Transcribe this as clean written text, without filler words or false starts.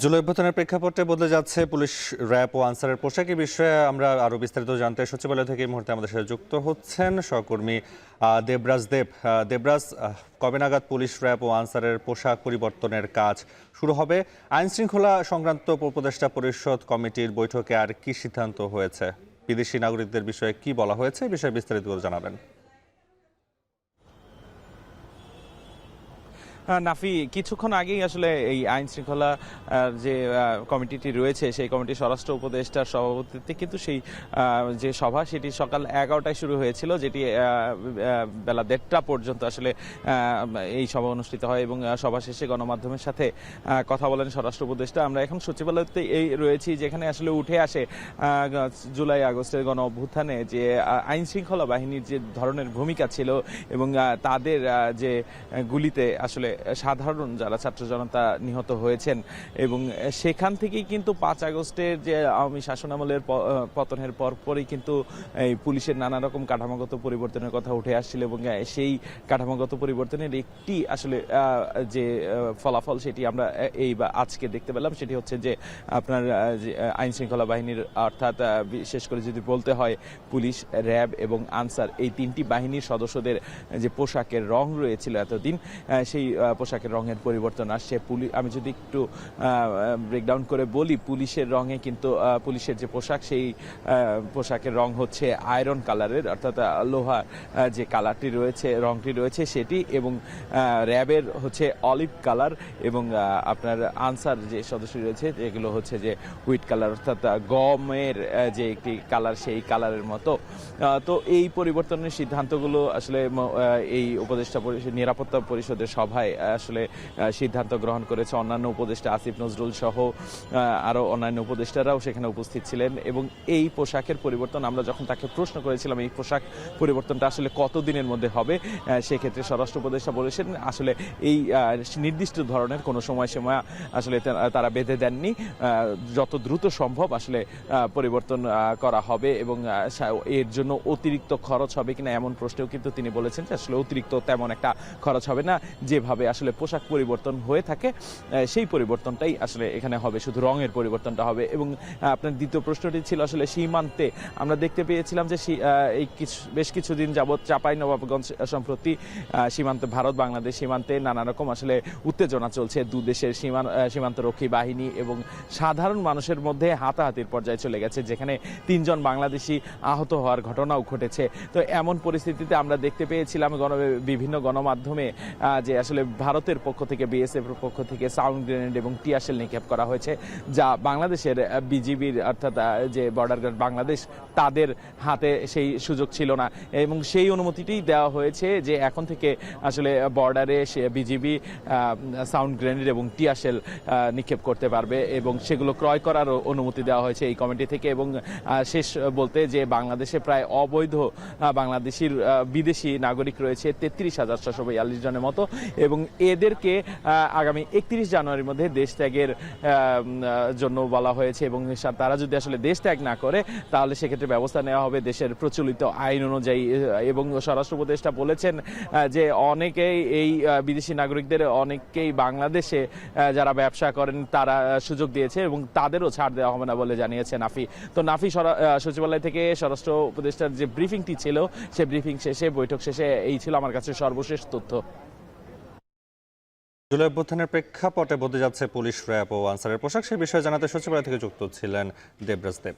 জুলাই অভ্যুত্থানের প্রেক্ষাপটে বদলে যাচ্ছে পুলিশ, র্যাব ও আনসারের পোশাক। এই বিষয়ে আমরা আরো বিস্তারিত জানতে সচিবালয় থেকে এই মুহূর্তে আমাদের সাথে যুক্ত হচ্ছেন সহকর্মী দেবরাজ দেব। দেবরাজ, কবে নাগাদ পুলিশ, র্যাব ও আনসারের পোশাক পরিবর্তনের কাজ শুরু হবে? আইন শৃঙ্খলা সংক্রান্ত উপদেষ্টা পরিষদ কমিটির বৈঠকে আর কি সিদ্ধান্ত হয়েছে? বিদেশি নাগরিকদের বিষয়ে কি বলা হয়েছে, এই বিষয়ে বিস্তারিত জানাবেন। নাফি, কিছুক্ষণ আগেই আসলে এই আইন শৃঙ্খলা যে কমিটিটি রয়েছে সেই কমিটির স্বরাষ্ট্র উপদেষ্টার সভাপতিত্বে কিন্তু সেই যে সভা সেটি সকাল 11টায় শুরু হয়েছিল, যেটি বেলা 1:30টা পর্যন্ত আসলে এই সভা অনুষ্ঠিত হয় এবং সভা শেষে গণমাধ্যমের সাথে কথা বলেন স্বরাষ্ট্র উপদেষ্টা। আমরা এখন সচিবালয়তে এই রয়েছি, যেখানে আসলে উঠে আসে জুলাই আগস্টের গণ অভ্যুত্থানে যে আইন শৃঙ্খলা বাহিনীর যে ধরনের ভূমিকা ছিল এবং তাদের যে গুলিতে আসলে সাধারণ যারা ছাত্র জনতা নিহত হয়েছেন, এবং সেখান থেকেই কিন্তু 5 আগস্টের যে আওয়ামী শাসনামলের পতনের পরপরই কিন্তু এই পুলিশের নানা রকম কাঠামোগত পরিবর্তনের কথা উঠে আসছিল এবং সেই কাঠামোগত পরিবর্তনের একটি আসলে যে ফলাফল সেটি আমরা এই বা আজকে দেখতে পেলাম, সেটি হচ্ছে যে আপনার আইন শৃঙ্খলা বাহিনীর, অর্থাৎ বিশেষ করে যদি বলতে হয় পুলিশ, র্যাব এবং আনসার, এই তিনটি বাহিনীর সদস্যদের যে পোশাকের রং রয়েছিল এতদিন, সেই পোশাকের রঙের পরিবর্তন আসছে। আমি যদি একটু ব্রেকডাউন করে বলি, পুলিশের রঙে কিন্তু পুলিশের যে পোশাক সেই পোশাকের রং হচ্ছে আয়রন কালারের, অর্থাৎ লোহা যে কালারটি রয়েছে, রংটি রয়েছে সেটি, এবং র্যাবের হচ্ছে অলিভ কালার, এবং আপনার আনসার যে সদস্য রয়েছে এগুলো হচ্ছে যে হুইট কালার, অর্থাৎ গমের যে একটি কালার সেই কালারের মতো। তো এই পরিবর্তনের সিদ্ধান্তগুলো আসলে এই উপদেষ্টা পরিষদ, নিরাপত্তা পরিষদের সভায় আসলে সিদ্ধান্ত গ্রহণ করেছে। অন্যান্য উপদেষ্টা আসিফ নজরুল সহ আরো অন্যান্য উপদেষ্টারাও সেখানে উপস্থিত ছিলেন, এবং এই পোশাকের পরিবর্তন আমরা যখন তাকে প্রশ্ন করেছিলাম এই পোশাক পরিবর্তনটা আসলে কতদিনের মধ্যে হবে, সেক্ষেত্রে স্বরাষ্ট্র উপদেষ্টা বলেছেন আসলে এই নির্দিষ্ট ধরনের কোনো সময়সীমা আসলে তারা বেঁধে দেননি, যত দ্রুত সম্ভব আসলে পরিবর্তন করা হবে, এবং এর জন্য অতিরিক্ত খরচ হবে কিনা এমন প্রশ্নেও কিন্তু তিনি বলেছেন যে আসলে অতিরিক্ত তেমন একটা খরচ হবে না, যেভাবে আসলে পোশাক পরিবর্তন হয়ে থাকে সেই পরিবর্তনটাই আসলে এখানে হবে, শুধু রঙের পরিবর্তনটা হবে। এবং আপনার দ্বিতীয় প্রশ্নটি ছিল আসলে সীমান্তে আমরা দেখতে পেয়েছিলাম যে এই বেশ কিছুদিন যাবৎ চাঁপাইনবাবগঞ্জ সম্প্রতি সীমান্তে, ভারত বাংলাদেশ সীমান্তে নানা রকম আসলে উত্তেজনা চলছে, দুদেশের সীমান্তরক্ষী বাহিনী এবং সাধারণ মানুষের মধ্যে হাতাহাতির পর্যায়ে চলে গেছে, যেখানে 3 জন বাংলাদেশি আহত হওয়ার ঘটনাও ঘটেছে। তো এমন পরিস্থিতিতে আমরা দেখতে পেয়েছিলাম বিভিন্ন গণমাধ্যমে যে আসলে ভারতের পক্ষ থেকে, বিএসএফ এর পক্ষ থেকে সাউন্ড গ্রেনেড এবং টিয়ারশেল নিক্ষেপ করা হয়েছে, যা বাংলাদেশের বিজিবির, অর্থাৎ যে বর্ডার গার্ড বাংলাদেশ, তাদের হাতে সেই সুযোগ ছিল না, এবং সেই অনুমতিটি দেওয়া হয়েছে যে এখন থেকে আসলে বর্ডারে বিজিবি সাউন্ড গ্রেনেড এবং টিয়ারশেল নিক্ষেপ করতে পারবে, এবং সেগুলো ক্রয় করার অনুমতি দেওয়া হয়েছে এই কমিটি থেকে। এবং শেষ বলতে যে বাংলাদেশে প্রায় অবৈধ বাংলাদেশির বিদেশি নাগরিক রয়েছে 33,642 জনের মতো, এবং এদেরকে আগামী 31 জানুয়ারির মধ্যে দেশ ত্যাগের জন্য বলা হয়েছে, এবং তারা যদি আসলে দেশ ত্যাগ না করে তাহলে সেক্ষেত্রে ব্যবস্থা নেওয়া হবে দেশের প্রচলিত আইন অনুযায়ী। এবং স্বরাষ্ট্র উপদেষ্টা বলেছেন যে অনেকেই এই বিদেশি নাগরিকদের অনেকেই বাংলাদেশে যারা ব্যবসা করেন তারা সুযোগ দিয়েছে, এবং তাদেরও ছাড় দেওয়া হবে না বলে জানিয়েছে নাফি। তো নাফি, সচিবালয় থেকে স্বরাষ্ট্র উপদেষ্টার যে ব্রিফিংটি ছিল, সে ব্রিফিং শেষে, বৈঠক শেষে এই ছিল আমার কাছে সর্বশেষ তথ্য। জুলাই অভ্যুত্থানের প্রেক্ষাপটে বদলে যাচ্ছে পুলিশ, র্যাব ও আনসারের পোশাক, সেই বিষয়ে জানাতে সচিবালয় থেকে যুক্ত ছিলেন দেবরাজ দেব।